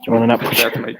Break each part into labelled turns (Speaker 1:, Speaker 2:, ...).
Speaker 1: You want an apple?
Speaker 2: That's my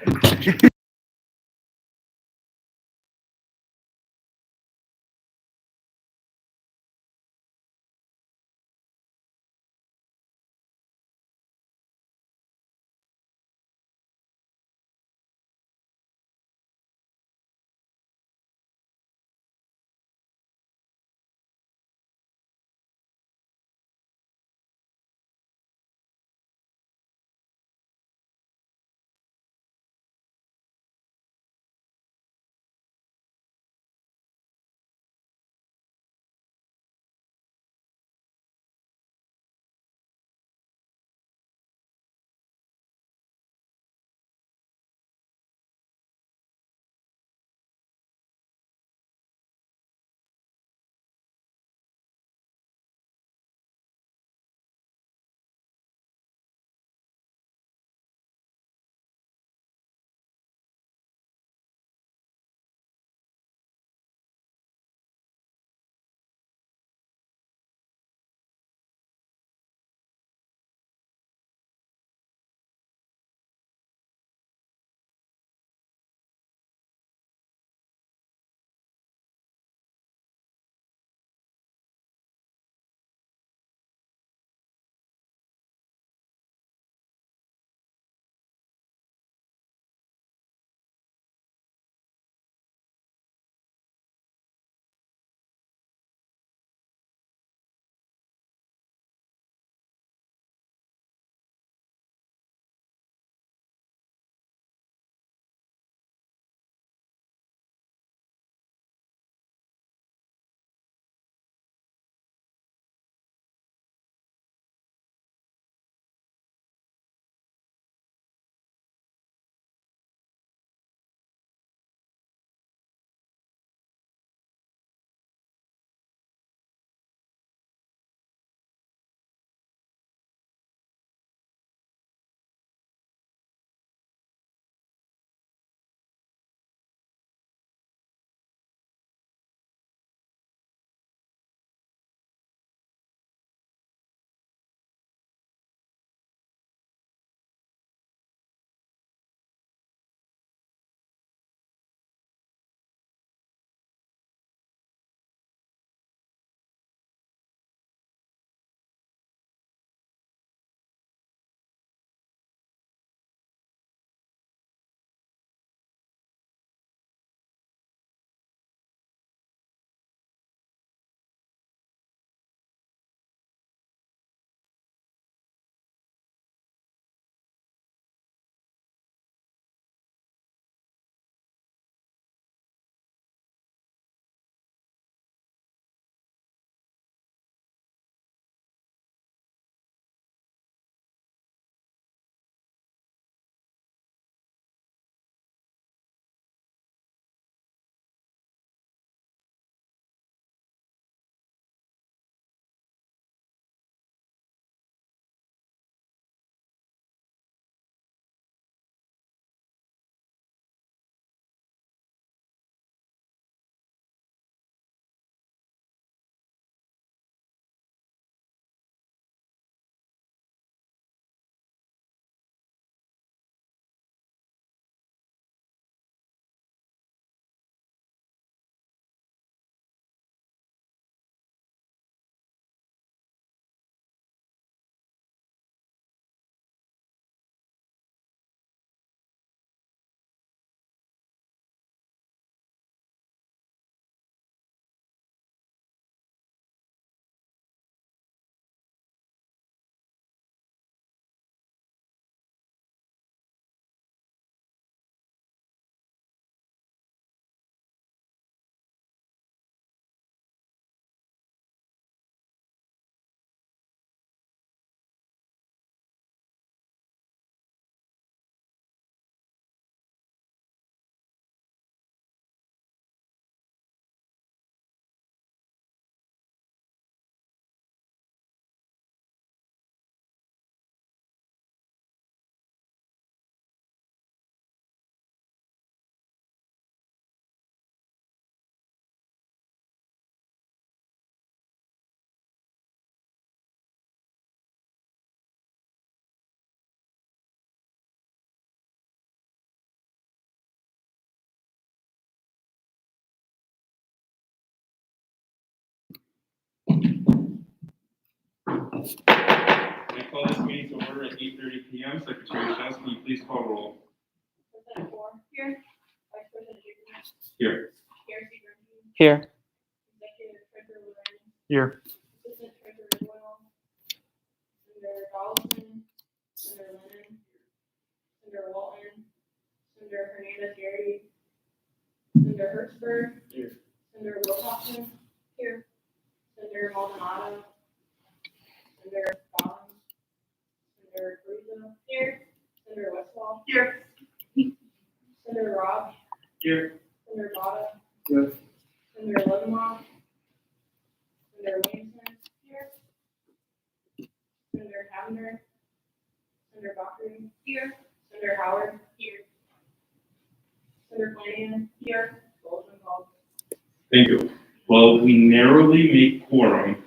Speaker 1: I call this meeting to order at 8:30 p.m. Secretary Chess, can you please call roll?
Speaker 2: President Moore. Here. Vice President Jacobs.
Speaker 1: Here.
Speaker 2: Chair Seagram.
Speaker 3: Here.
Speaker 2: Executive Treasurer Lorenz.
Speaker 3: Here.
Speaker 2: Assistant Treasurer Doyle. Senator Donaldson. Senator Lennon. Senator Walton. Senator Hernandez Gary. Senator Hertzberg.
Speaker 1: Here.
Speaker 2: Senator Wilcoxon. Here. Senator Maldonado. Senator Collins. Senator Carrizo. Here. Senator Westphal.
Speaker 3: Here.
Speaker 2: Senator Robb.
Speaker 1: Here.
Speaker 2: Senator Botta.
Speaker 3: Here.
Speaker 2: Senator Levenwald. Senator Williamson. Here. Senator Cavender. Senator Dockery. Here. Senator Howard. Here. Senator Flanagan. Here. Golden called.
Speaker 1: Thank you. Well, we narrowly make quorum,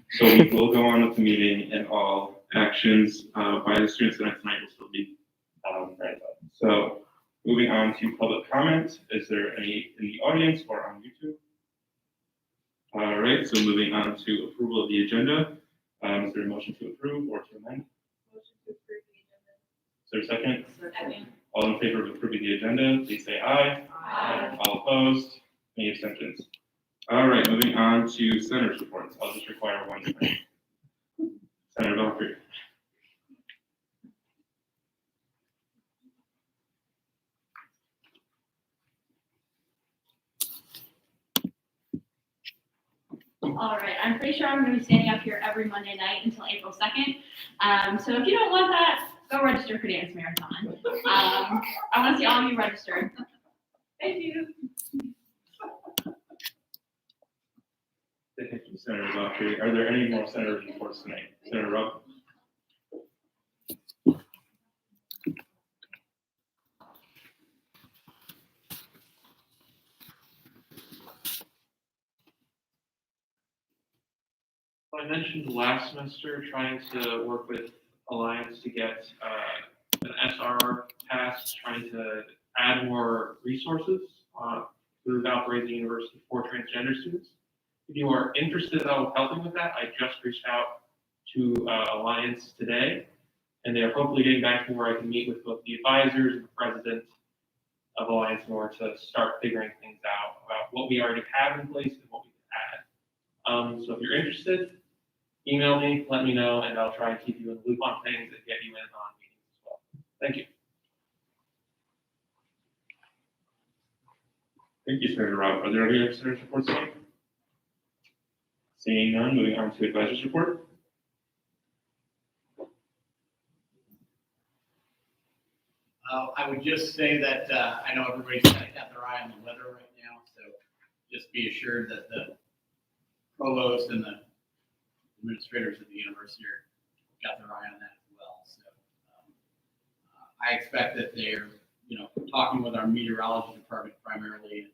Speaker 1: so we will go on with the meeting, and all actions by the students tonight will still be ramped up. So, moving on to public comment. Is there any in the audience or on YouTube? All right. So, moving on to approval of the agenda. Is there a motion to approve or to amend?
Speaker 2: Motion to approve
Speaker 1: Is there a second?
Speaker 2: the agenda. Second.
Speaker 1: All in favor of approving the agenda, please say aye.
Speaker 2: Aye.
Speaker 1: All opposed? Any abstentions? All right, moving on to senators' reports. I'll just require one tonight. Senator Valkyrie.
Speaker 4: All right, I'm pretty sure I'm going to be standing up here every Monday night until April 2nd. So if you don't want that, go register for Dance Marathon. I want to see all of you registered. Thank you.
Speaker 1: Thank you, Senator Valkyrie. Are there any more senators' reports tonight? Senator Robb?
Speaker 5: I mentioned last semester trying to work with Alliance to get an SR passed, trying to add more resources through Valparaiso University for transgender students. If you are interested in helping with that, I just reached out to Alliance today, and they are hopefully getting back to me where I can meet with both the advisors and the president of Alliance in order to start figuring things out about what we already have in place and what we can add. So if you're interested, email me, let me know, and I'll try and keep you in the loop on things and get you in on meetings as well. Thank you.
Speaker 1: Thank you, Senator Robb. Are there any other senators' reports tonight? Seeing none, moving on to advisors' report.
Speaker 6: I would just say that I know everybody's kind of got their eye on the weather right now, so just be assured that the provost and the administrators at the university got their eye on that as well. So I expect that they're, talking with our meteorology department primarily and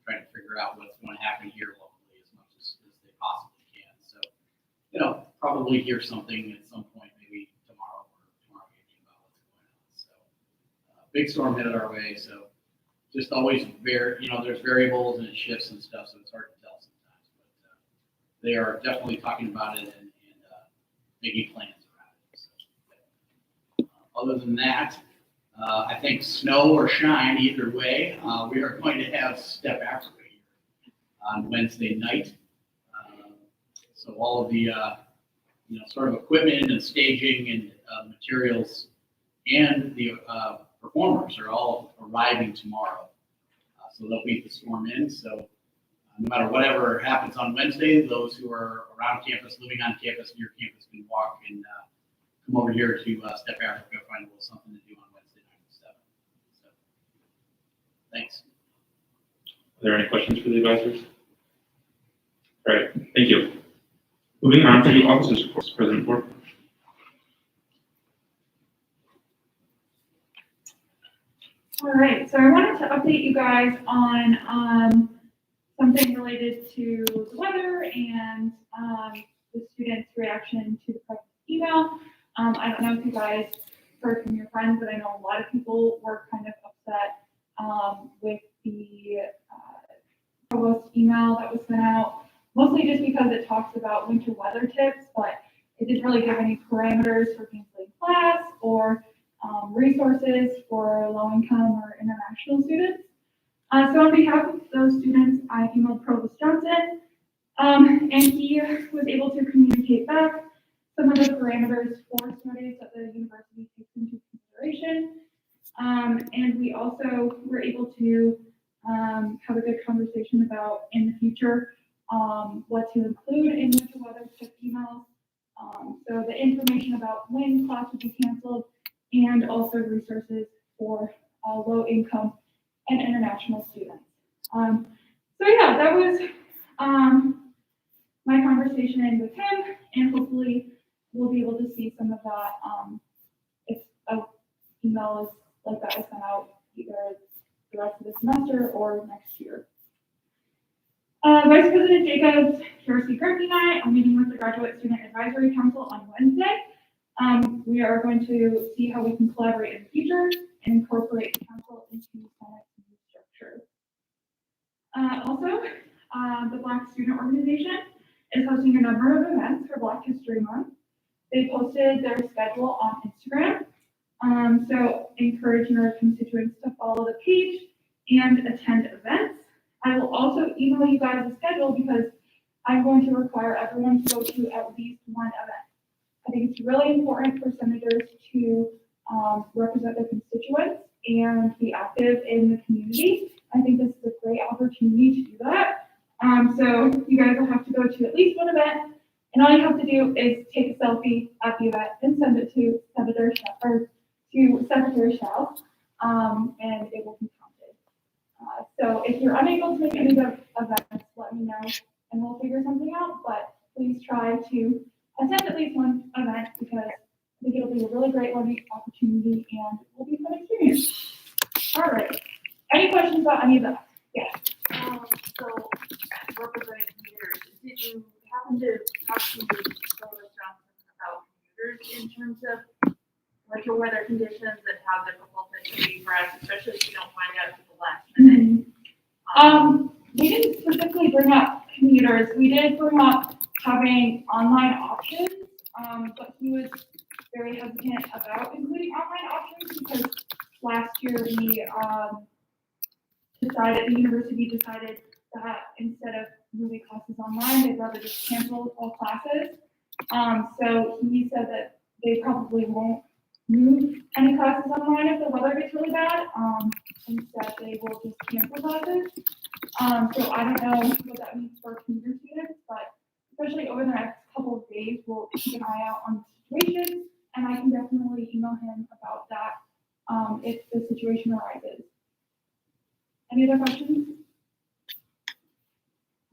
Speaker 6: trying to figure out what's going to happen here locally as much as they possibly can. So, probably hear something at some point, maybe tomorrow or tomorrow evening about what's going on. So big storm headed our way. So just always there's variables and it shifts and stuff. So it's hard to tell sometimes, but they are definitely talking about it and making plans around it. So, other than that, I think snow or shine, either way, we are going to have Step Africa here on Wednesday night. So all of the, sort of equipment and staging and materials and the performers are all arriving tomorrow. So they'll beat the storm in. So no matter whatever happens on Wednesday, those who are around campus, living on campus, near campus, can walk and come over here to Step Africa, find a little something to do on Wednesday night at 7. So, thanks.
Speaker 1: Are there any questions for the advisors? All right, thank you. Moving on to officers' reports. President Ford.
Speaker 7: All right, so I wanted to update you guys on something related to the weather and the students' reaction to the president's email. I don't know if you guys heard from your friends, but I know a lot of people were kind of upset with the provost email that was sent out, mostly just because it talks about winter weather tips, but it didn't really give any parameters for canceling class or resources for low-income or international students. So on behalf of those students, I emailed Provost Johnson, and he was able to communicate back some of the parameters for snow days that the university takes into consideration. And we also were able to have a good conversation about in the future what to include in winter weather tip emails. So the information about when class would be canceled and also resources for low income and international students. So yeah, that was my conversation with him, and hopefully we'll be able to see some of that if an email is like that is sent out either the rest of the semester or next year. Vice President Jacobs, Kirsty Gerke, and I are meeting with the Graduate Student Advisory Council on Wednesday. We are going to see how we can collaborate in the future and incorporate the council into Senate's new structure. Also, the Black Student Organization is hosting a number of events for Black History Month. They posted their schedule on Instagram. So encourage your constituents to follow the page and attend events. I will also email you guys the schedule because I'm going to require everyone to go to at least one event. I think it's really important for senators to represent their constituents and be active in the community. I think this is a great opportunity to do that. So you guys will have to go to at least one event, and all you have to do is take a selfie at the event and send it to Secretary Shell, and it will be counted. So if you're unable to make any of the events, let me know, and we'll figure something out. But please try to attend at least one event because I think it'll be a really great learning opportunity and it will be a fun experience. All right. Any questions about any of that? Yes.
Speaker 2: So, representing commuters, did you happen to talk to Provost Johnson about commuters in terms of winter weather conditions and how difficult it can be for us, especially if you don't find out until the last minute?
Speaker 7: We didn't specifically bring up commuters. We did bring up having online options, but he was very hesitant about including online options because last year we the university decided that instead of moving classes online, they'd rather just cancel all classes. So he said that they probably won't move any classes online if the weather gets really bad. Instead, they will just cancel classes. So I don't know what that means for commuter students, but especially over the next couple of days, we'll keep an eye out on the situation, and I can definitely email him about that if the situation arises. Any other questions?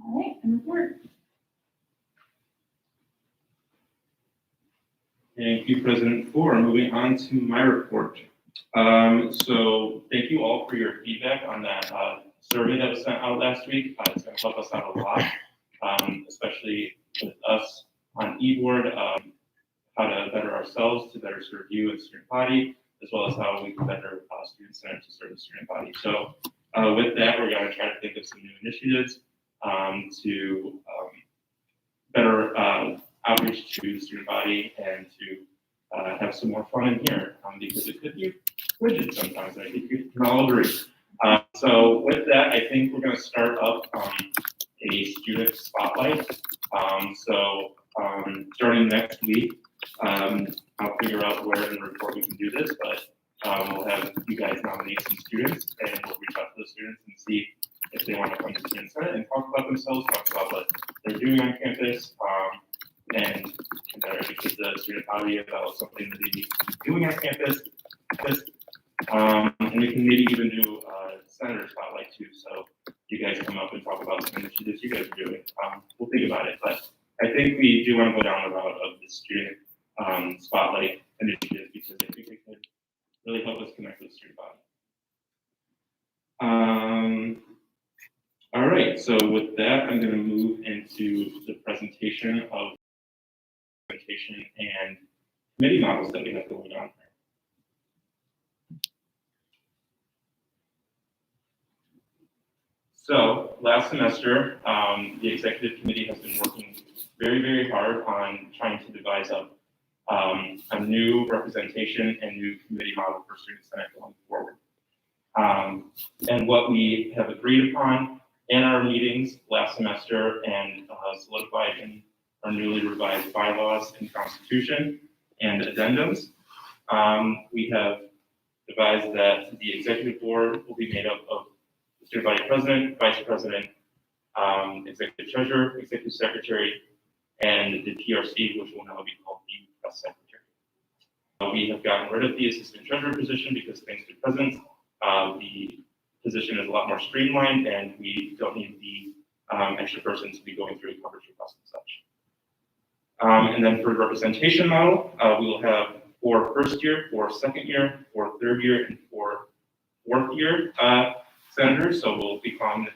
Speaker 7: All right, and report.
Speaker 1: Thank you, President Ford. Moving on to my report. So thank you all for your feedback on that survey that was sent out last week. It's going to help us out a lot, especially with us on eBoard, how to better ourselves to better serve you and student body, as well as how we can better student center to serve the student body. So with that, we're going to try to think of some new initiatives to better outreach to the student body and to have some more fun in here because it could be rigid sometimes. I think we can all agree. So with that, I think we're going to start up a student spotlight. Starting next week, I'll figure out where in the report we can do this, but we'll have you guys nominate some students and we'll reach out to the students and see if they want to come to Student Senate and talk about themselves, talk about what they're doing on campus, and better educate the student body about something that they need to be doing on campus. And we can maybe even do a senator spotlight too. So you guys come up and talk about some initiatives you guys are doing. We'll think about it, but I think we do want to go down the route of the student spotlight initiative because I think it could really help us connect with the student body. All right, so with that, I'm going to move into the presentation of presentation and committee models that we have going on. So last semester, the executive committee has been working very, very hard on trying to devise a new representation and new committee model for Student Senate going forward. And what we have agreed upon in our meetings last semester and solidified in our newly revised bylaws and constitution and addendums, we have devised that the executive board will be made up of the student body president, vice president, executive treasurer, executive secretary, and the PRC, which will now be called the press secretary. We have gotten rid of the assistant treasurer position because thanks to presidents, the position is a lot more streamlined and we don't need the extra person to be going through coverage requests and such. And then for the representation model, we will have for first year, for second year, for third year, and for fourth year senators. So we'll be calling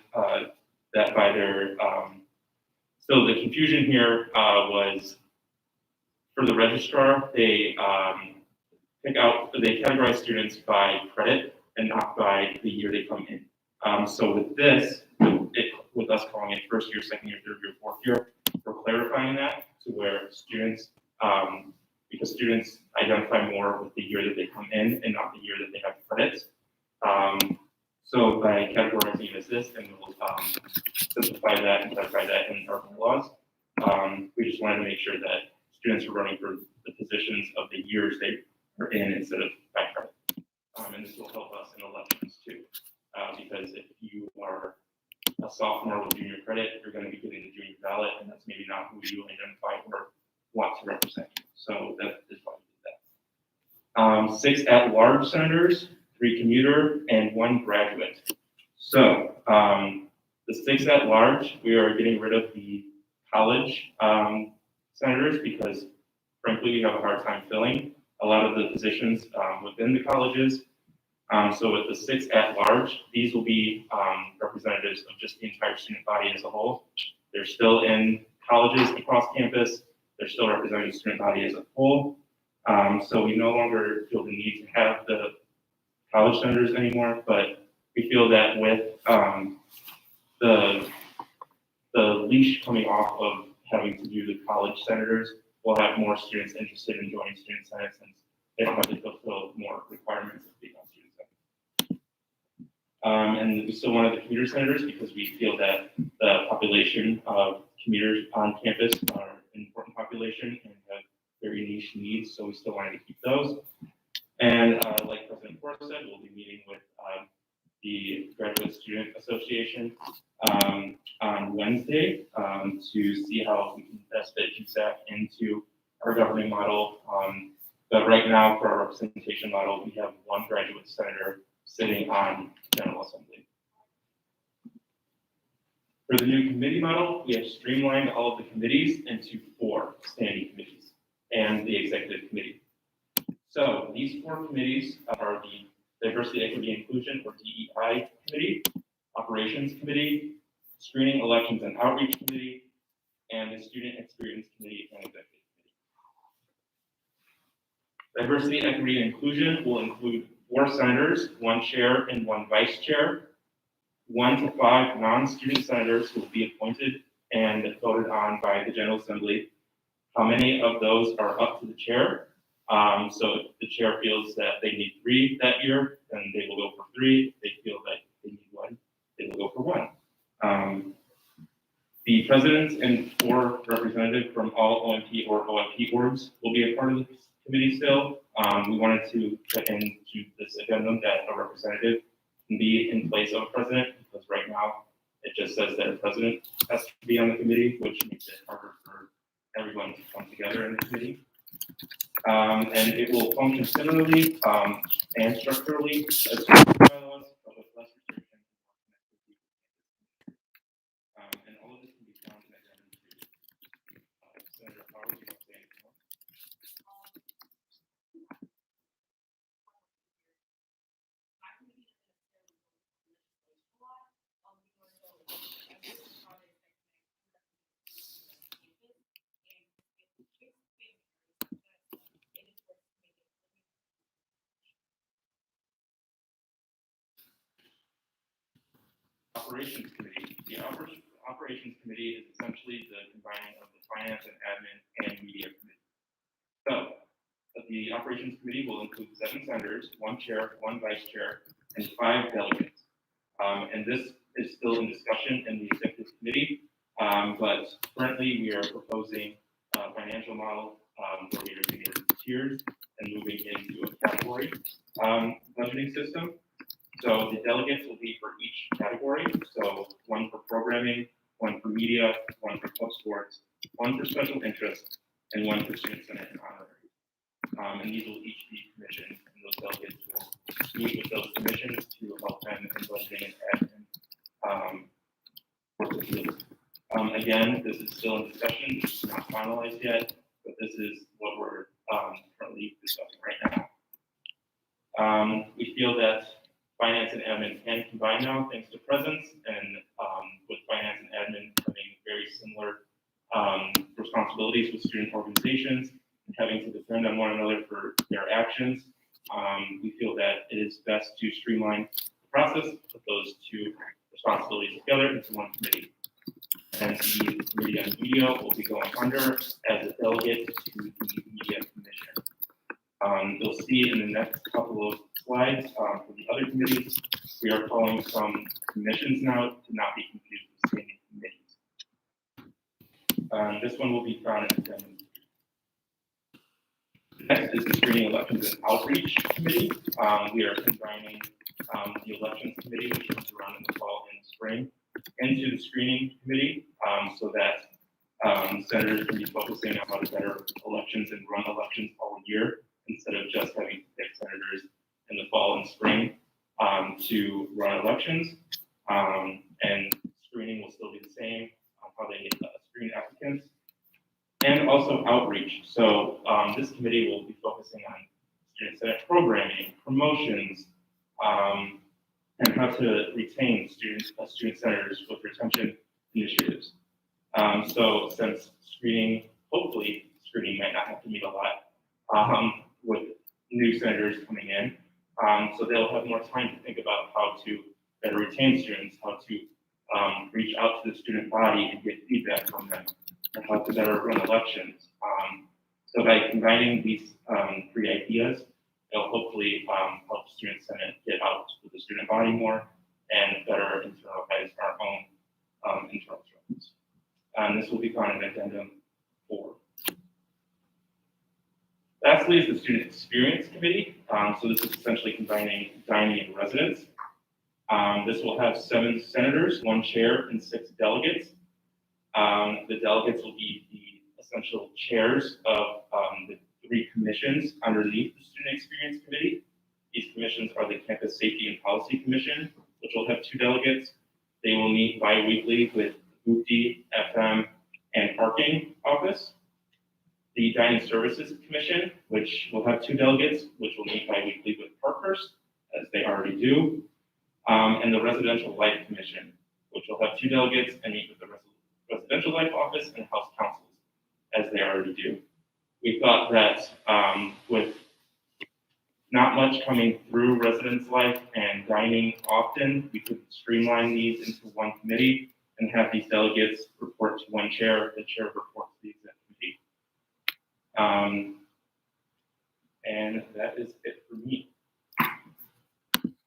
Speaker 1: that by their, so the confusion here was for the registrar, they categorize students by credit and not by the year they come in. So with this, with us calling it first year, second year, third year, fourth year, we're clarifying that to where students, because students identify more with the year that they come in and not the year that they have credits. So by categorizing it as this, and we'll simplify that and clarify that in our bylaws. We just wanted to make sure that students are running for the positions of the years they are in instead of by credit. And this will help us in elections too, because if you are a sophomore with junior credit, you're going to be getting the junior ballot, and that's maybe not who you identify or want to represent you. So that is why we did that. 6 at-large senators, 3 commuter, and 1 graduate. So the 6 at-large, we are getting rid of the college senators because frankly, we have a hard time filling a lot of the positions within the colleges. So with the 6 at-large, these will be representatives of just the entire student body as a whole. They're still in colleges across campus. They're still representing the student body as a whole. So we no longer feel the need to have the college senators anymore, but we feel that with the leash coming off of having to do the college senators, we'll have more students interested in joining student senate since they don't have to fulfill more requirements of being on student senate. And we still wanted the commuter senators because we feel that the population of commuters on campus are an important population and have very niche needs, so we still wanted to keep those. And like President Forrest said, we'll be meeting with the Graduate Student Association on Wednesday to see how we can best fit GSAC into our governing model. But right now, for our representation model, we have 1 graduate senator sitting on General Assembly. For the new committee model, we have streamlined all of the committees into 4 standing committees and the executive committee. So these 4 committees are the Diversity, Equity, Inclusion, or DEI committee, Operations Committee, Screening, Elections, and Outreach Committee, and the Student Experience Committee and Executive Committee. Diversity, Equity, and Inclusion will include 4 senators, 1 chair, and 1 vice chair, 1 to 5 non-student senators who will be appointed and voted on by the General Assembly. How many of those are up to the chair? So if the chair feels that they need 3 that year, then they will go for 3. If they feel that they need 1, they will go for 1. The presidents and 4 representatives from all OMP or OFP orgs will be a part of this committee still. We wanted to put into this addendum that a representative can be in place of a president, because right now it just says that a president has to be on the committee, which makes it harder for everyone to come together in the committee. And it will function similarly and structurally as bylaws, but with less restriction. And all of this can be found in addendum 2. Senator Powers, you want to say anything more? Operations Committee. The Operations Committee is essentially the combining of the finance and admin and media committee. So the operations committee will include 7 senators, 1 chair, 1 vice chair, and 5 delegates. And this is still in discussion in the executive committee, but currently we are proposing a financial model where we are doing it in tiers and moving into a category budgeting system. So the delegates will be for each category. So 1 for programming, 1 for media, 1 for club sports, 1 for special interests, and 1 for student senate and honorary. And these will each be commissioned, and those delegates will meet with those commissions to help them in budgeting and admin for the field. Again, this is still in discussion. This is not finalized yet, but this is what we're currently discussing right now. We feel that finance and admin can combine now thanks to presence, and with finance and admin having very similar responsibilities with student organizations and having to depend on one another for their actions, we feel that it is best to streamline the process, put those 2 responsibilities together into 1 committee. And the committee on media will be going under as a delegate to the media commission. You'll see in the next couple of slides for the other committees, we are calling some commissions now to not be confused with standing committees. This one will be found in addendum. Next is the Screening, Elections, and Outreach Committee. We are combining the Elections Committee, which comes around in the fall and spring, into the Screening Committee so that senators can be focusing on how to better elections and run elections all year instead of just having to pick senators in the fall and spring to run elections. And screening will still be the same on how they screen applicants. And also outreach. So this committee will be focusing on student senate programming, promotions, and how to retain student senators with retention initiatives. So since hopefully screening might not have to meet a lot with new senators coming in, so they'll have more time to think about how to better retain students, how to reach out to the student body and get feedback from them, and how to better run elections. So by combining these 3 ideas, it'll hopefully help Student Senate get out to the student body more and better internalize our own internal structures. And this will be found in addendum 4. Lastly is the Student Experience Committee. So this is essentially combining dining and residence. This will have 7 senators, 1 chair, and 6 delegates. The delegates will be the essential chairs of the 3 commissions underneath the Student Experience Committee. These commissions are the Campus Safety and Policy Commission, which will have 2 delegates. They will meet bi-weekly with UFD, FM, and Parking Office. The Dining Services Commission, which will have 2 delegates, which will meet bi-weekly with Parkhurst, as they already do. And the Residential Life Commission, which will have 2 delegates and meet with the Residential Life Office and House Councils, as they already do. We thought that with not much coming through residence life and dining often, we could streamline these into 1 committee and have these delegates report to 1 chair, the chair reports to the exec committee. And that is it for me.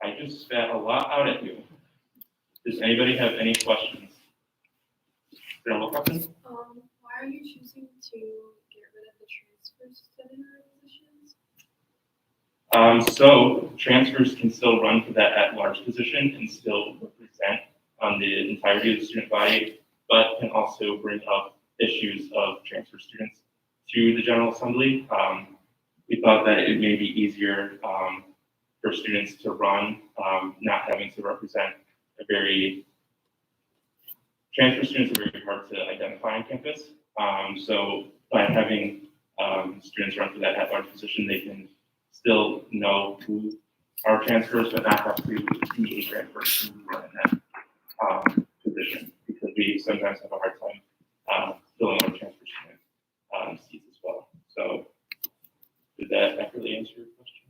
Speaker 1: I just spat a lot out at you. Does anybody have any questions?
Speaker 2: Why are you choosing to get rid of the transfer senator positions?
Speaker 1: So transfers can still run for that at-large position and still represent the entirety of the student body, but can also bring up issues of transfer students to the General Assembly. We thought that it may be easier for students to run, not having to represent transfer students are very hard to identify on campus. So by having students run for that at-large position, they can still know who are transfers, but not have to be a transfer to run in that position, because we sometimes have a hard time filling our transfer student seats as well. So did that accurately answer your question?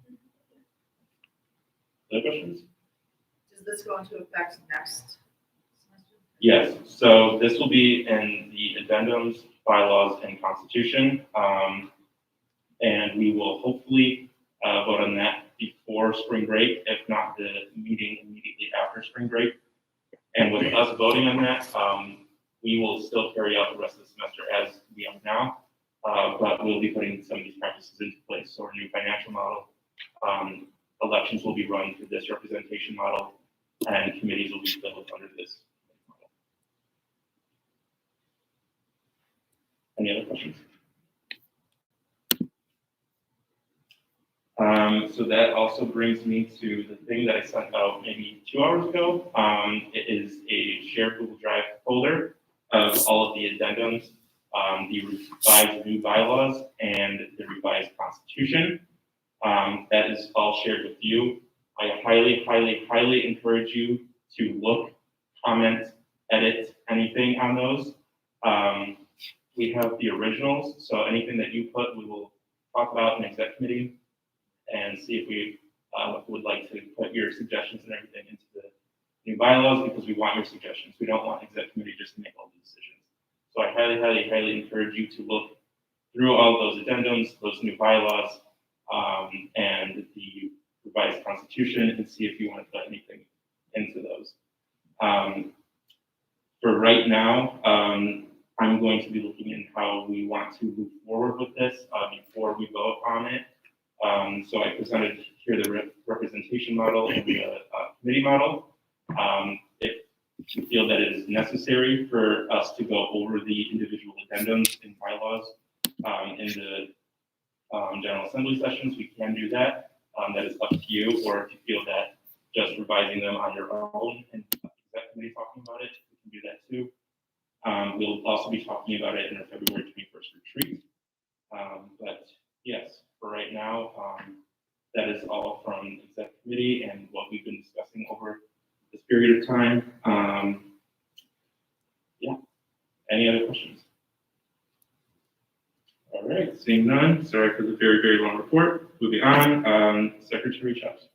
Speaker 1: Other questions?
Speaker 3: Does this go into effect next semester?
Speaker 1: Yes, so this will be in the addendums bylaws, and constitution. And we will hopefully vote on that before spring break, if not the meeting immediately after spring break. And with us voting on that, we will still carry out the rest of the semester as we are now, but we'll be putting some of these practices into place. So our new financial model, elections will be run through this representation model, and committees will be filled under this model. Any other questions? So that also brings me to the thing that I sent out maybe 2 hours ago. It is a shared Google Drive folder of all of the addendums, the revised new bylaws, and the revised constitution. That is all shared with you. I highly, highly, highly encourage you to look, comment, edit anything on those. We have the originals, so anything that you put, we will talk about in exec committee and see if we would like to put your suggestions and everything into the new bylaws, because we want your suggestions. We don't want exec committee just to make all the decisions. So I highly, highly, highly encourage you to look through all those addendums, those new bylaws, and the revised constitution, and see if you want to put anything into those. For right now, I'm going to be looking in how we want to move forward with this before we vote on it. So I presented here the representation model and the committee model. If you feel that it is necessary for us to go over the individual addendums and bylaws in the General Assembly sessions, we can do that. That is up to you, or if you feel that just revising them on your own and exec committee talking about it, we can do that too. We'll also be talking about it in our February 21st retreat. But yes, for right now, that is all from exec committee and what we've been discussing over this period of time. Yeah, any other questions? All right, seeing none, sorry for the very, very long report. Moving on, Secretary Chops.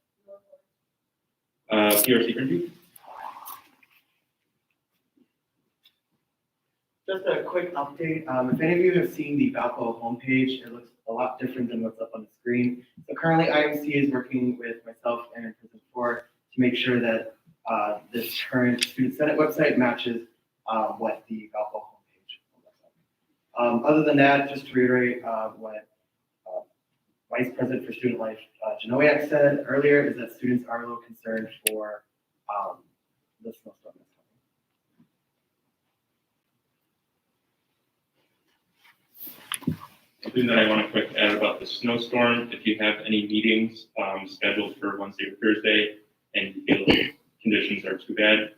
Speaker 1: PRC Grimby.
Speaker 8: Just a quick update. If any of you have seen the Valpo homepage, it looks a lot different than what's up on the screen. So currently IMC is working with myself and President Ford to make sure that this current Student Senate website matches what the Valpo homepage looks like. Other than that, just to reiterate what Vice President for Student Life, Janowiak, said earlier, is that students are a little concerned for the snowstorm that's coming.
Speaker 1: Something that I want to quick add about the snowstorm, if you have any meetings scheduled for Wednesday or Thursday and you feel the conditions are too bad,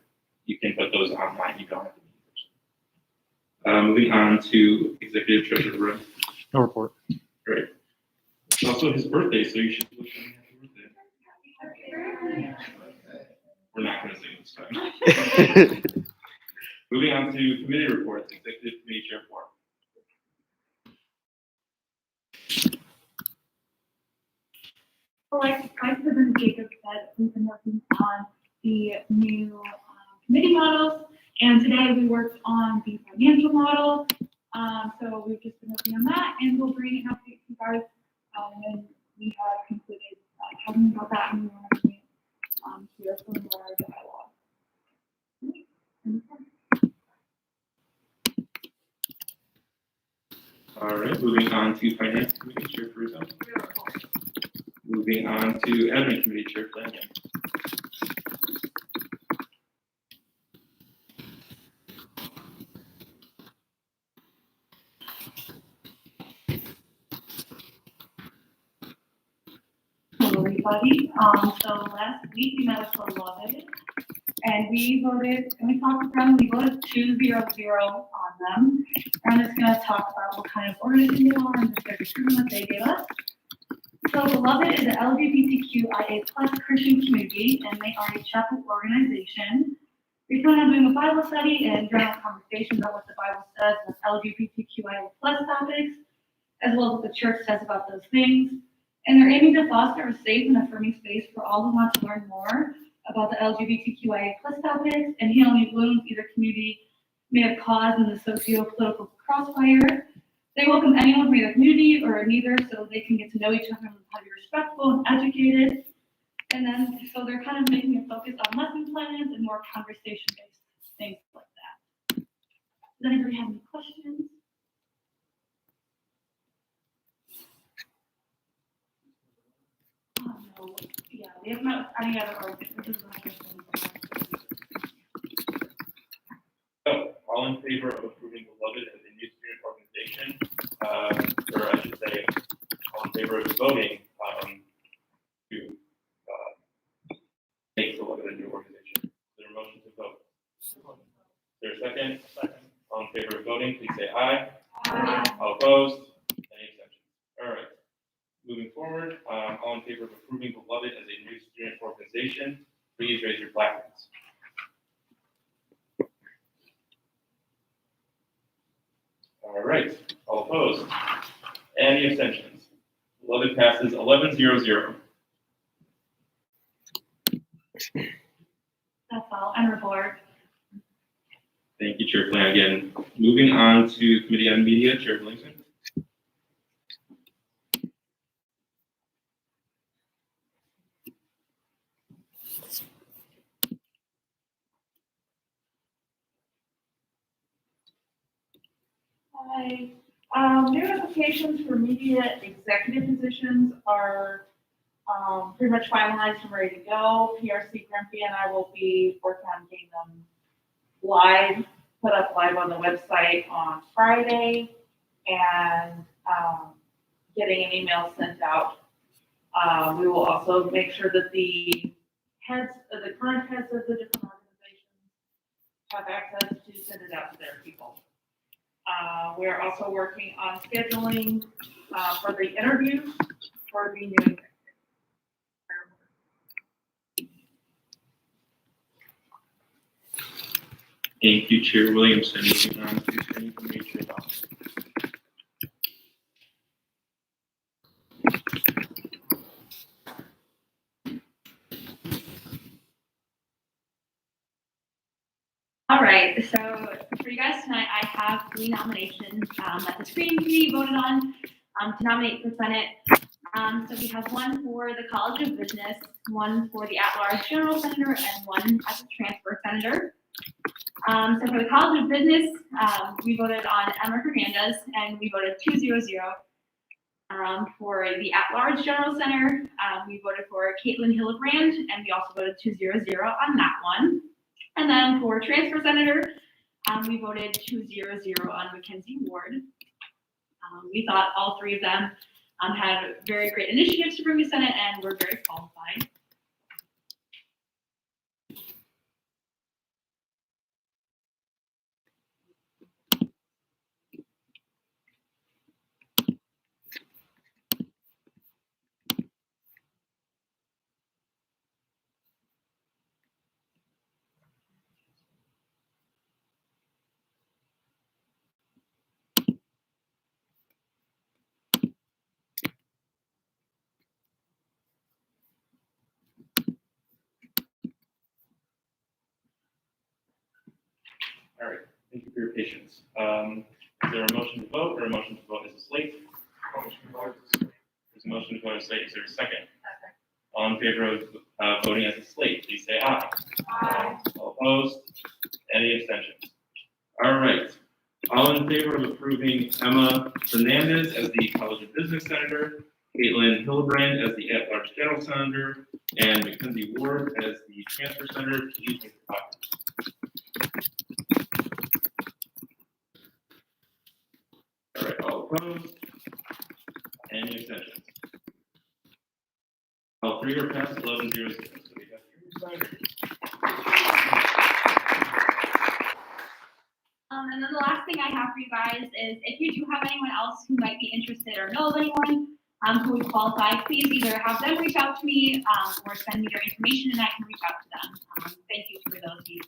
Speaker 1: you can put those online. You don't have to meet in person. Moving on to Executive Treasurer Rowe.
Speaker 9: No report.
Speaker 1: Great. It's also his birthday, so you should wish him happy birthday. We're not going to sing this time. Moving on to committee reports, Executive Committee Chair Ford.
Speaker 7: Like Vice President Jacobs said, we've been working on the new committee models, and today we worked on the financial model. So we've just been working on that, and we'll bring an update to you guys when we have concluded talking about that, and we want to hear from more dialogue.
Speaker 1: All right, moving on to Finance Committee Chair Caruso. Moving on to Admin Committee Chair Flanagan.
Speaker 10: Hello, everybody. So last week we met with the Beloved, and we voted, and we talked with them, we voted 2-0-0 on them. And it's gonna talk about what kind of organization they are and the description that they gave us. So Beloved is an LGBTQIA+ Christian community, and they are a chapel organization. We plan on doing a Bible study and general conversations about what the Bible says with LGBTQIA+ topics, as well as what the church says about those things. And they're aiming to foster a safe and affirming space for all who want to learn more about the LGBTQIA+ topics and heal any wounds either community may have caused in the socio-political Crossfire. They welcome anyone from either community or neither, so they can get to know each other and how to be respectful and educated. And then, so they're kind of making a focus on lesson plans and more conversation-based things like that. Does anybody have any questions? Oh, no, yeah, we have not, any other organizations.
Speaker 1: So, all in favor of approving Beloved as a new student organization, or I should say, all in favor of voting, to, make Beloved a new organization? Is there a motion to vote? Is there a second? Second. All in favor of voting, please say aye.
Speaker 2: Aye.
Speaker 1: All opposed? Any exceptions? All right. Moving forward, all in favor of approving Beloved as a new student organization, please raise your placards. All right, all opposed? Any abstentions? Beloved passes 11-0-0.
Speaker 10: That's all, and report.
Speaker 1: Thank you, Chair Flanagan. Moving on to Committee on Media, Chair Billington.
Speaker 2: Hi. New applications for media executive positions are pretty much finalized and ready to go. PRC Grumpy and I will be working on getting them live, put up live on the website on Friday, and getting an email sent out. We will also make sure that the current heads of the different organizations have access to send it out to their people. We're also working on scheduling for the interviews for the new executive.
Speaker 1: Thank you, Chair Williamson. Moving on to Attorney from Chair Doss.
Speaker 4: All right, so for you guys tonight, I have 3 nominations that the screening committee voted on to nominate for Senate. So we have one for the College of Business, one for the at-large general senator, and one as a transfer senator. So for the College of Business, we voted on Emma Hernandez, and we voted 2-0-0. For the at-large general senator, we voted for Caitlin Hillebrand, and we also voted 2-0-0 on that one. And then for transfer senator, we voted 2-0-0 on Mackenzie Ward. We thought all 3 of them had very great initiatives to bring to Senate and were very qualified.
Speaker 1: All right, thank you for your patience. Is there a motion to vote or a motion to vote as a slate? Motion to vote. There's a motion to vote as a slate. Is there a second? All in favor of voting as a slate, please say aye.
Speaker 2: Aye.
Speaker 1: All opposed? Any abstentions? All right. All in favor of approving Emma Hernandez as the College of Business Senator, Caitlin Hillebrand as the at-large general senator, and Mackenzie Ward as the transfer senator, please make the copy. All right, all opposed? Any abstentions? All 3 are passed, 11-0-0. So we have 3 signers.
Speaker 4: And then the last thing I have for you guys is if you do have anyone else who might be interested or know of anyone who would qualify, please either have them reach out to me or send me their information and I can reach out to them. Thank you for those of you.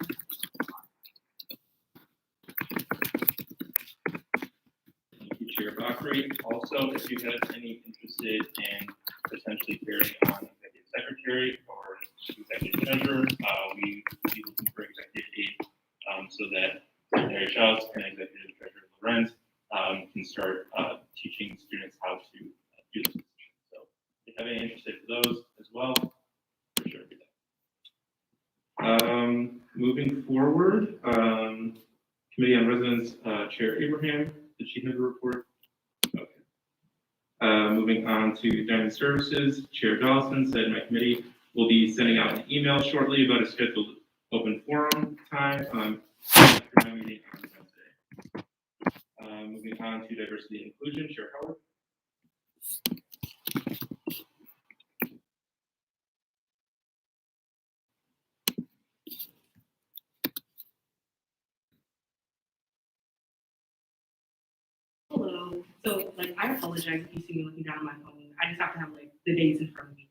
Speaker 1: Thank you, Chair Bakri. Also, if you have any interested in potentially carrying on executive secretary or executive treasurer, we will be looking for executive aid so that Secretary Childs and Executive Treasurer Lorenz moving forward, Committee on Residence, Chair Abraham, did she have a report? Okay. Moving on to Dining Services, Chair Dawson said my committee will be sending out an email shortly about a scheduled open forum time after my meeting on Wednesday. Moving on to Diversity and Inclusion, Chair Howard.
Speaker 9: Hello. So, like, I apologize if you see me looking down at my phone. I just have to have, like, the dates in front of me.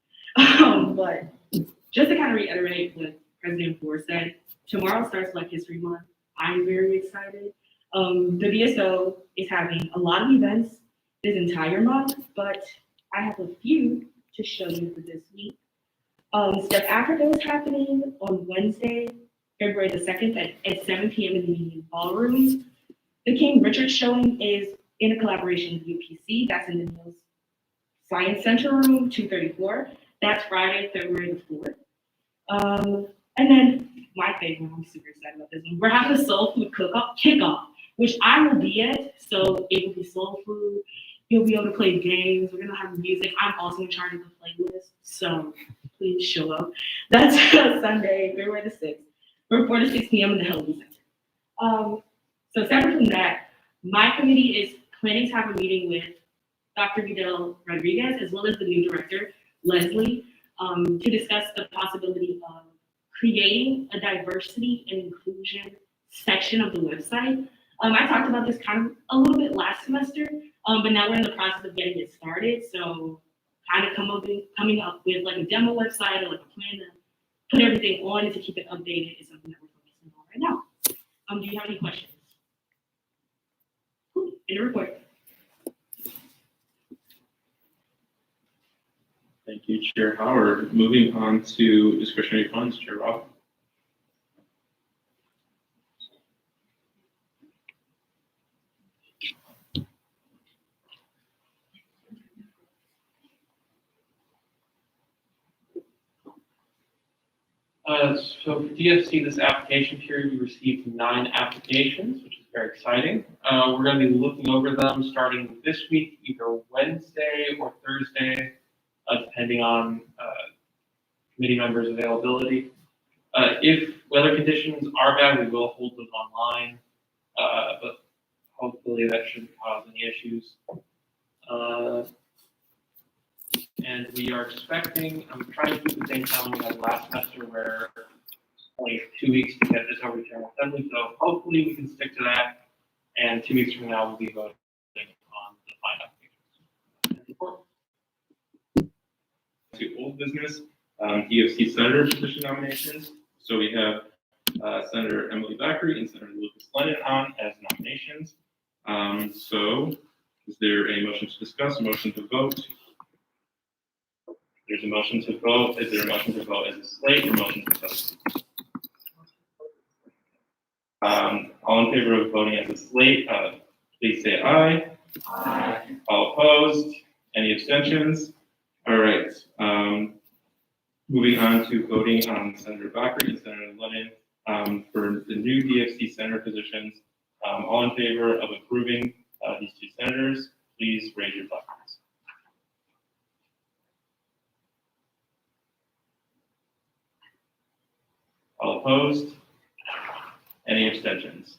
Speaker 9: But just to kind of reiterate what President Ford said, tomorrow starts Black History Month. I'm very excited. The BSO is having a lot of events this entire month, but I have a few to show you for this week. Step Africa is happening on Wednesday, February the 2nd at 7 p.m. in the Union Ballroom. The King Richard showing is in a collaboration with UPC. That's in the Niels Science Center room, 234. That's Friday, February the 4th. And then my favorite, I'm super excited about this one. We're having a soul food cook-off kickoff, which I will be at. So it will be soul food. You'll be able to play games. We're gonna have music. I'm also in charge of the playlist, so please show up. That's Sunday, February the 6th, from 4 to 6 p.m. in the Hellman Center. So separate from that, my committee is planning to have a meeting with Dr. Vidal Rodriguez, as well as the new director, Leslie, to discuss the possibility of creating a diversity and inclusion section of the website. I talked about this kind of a little bit last semester, but now we're in the process of getting it started. So kind of coming up with like a demo website or like a plan to put everything on and to keep it updated is something that we're focusing on right now. Do you have any questions? In the report.
Speaker 1: Thank you, Chair Howard. Moving on to discretionary funds, Chair Rob.
Speaker 5: So for DFC, this application period, we received 9 applications, which is very exciting. We're going to be looking over them starting this week, either Wednesday or Thursday, depending on committee members' availability. If weather conditions are bad, we will hold them online, but hopefully that shouldn't cause any issues. And we are expecting, I'm trying to keep the same time we had last semester where only 2 weeks to get this over to General Assembly. So hopefully we can stick to that. And 2 weeks from now, we'll be voting on the final applications.
Speaker 1: To old business, DFC Senator position nominations. So we have Senator Emily Bakri and Senator Lucas Lennon on as nominations. So is there a motion to discuss, a motion to vote? There's a motion to vote. Is there a motion to vote as a slate or motion to vote? All in favor of voting as a slate, please say aye. Aye. All opposed? Any abstentions? All right. Moving on to voting on Senator Bakri and Senator Lennon for the new DFC Senator positions. All in favor of approving these 2 senators, please raise your buttons. All opposed? Any abstentions?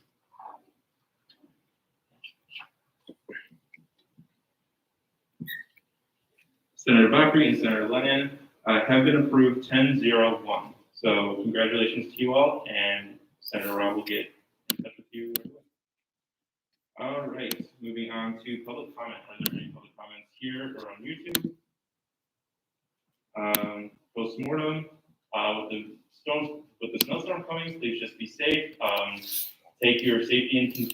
Speaker 1: Senator Bakri and Senator Lennon have been approved 10-0-1. So congratulations to you all, and Senator Rob will get in touch with you. All right, moving on to public comment. Are there any public comments here or on YouTube? Postmortem, with the snowstorm coming, please just be safe. Take your safety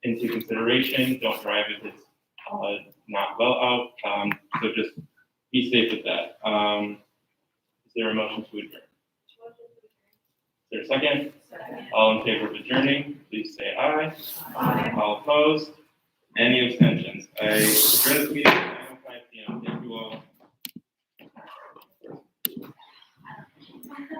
Speaker 1: into consideration. Don't drive if it's not well out. So just be safe with that. Is there a motion to adjourn? Is there a second?
Speaker 2: Second.
Speaker 1: All in favor of adjourning, please say aye.
Speaker 2: Aye.
Speaker 1: All opposed? Any abstentions? I adjourn this meeting.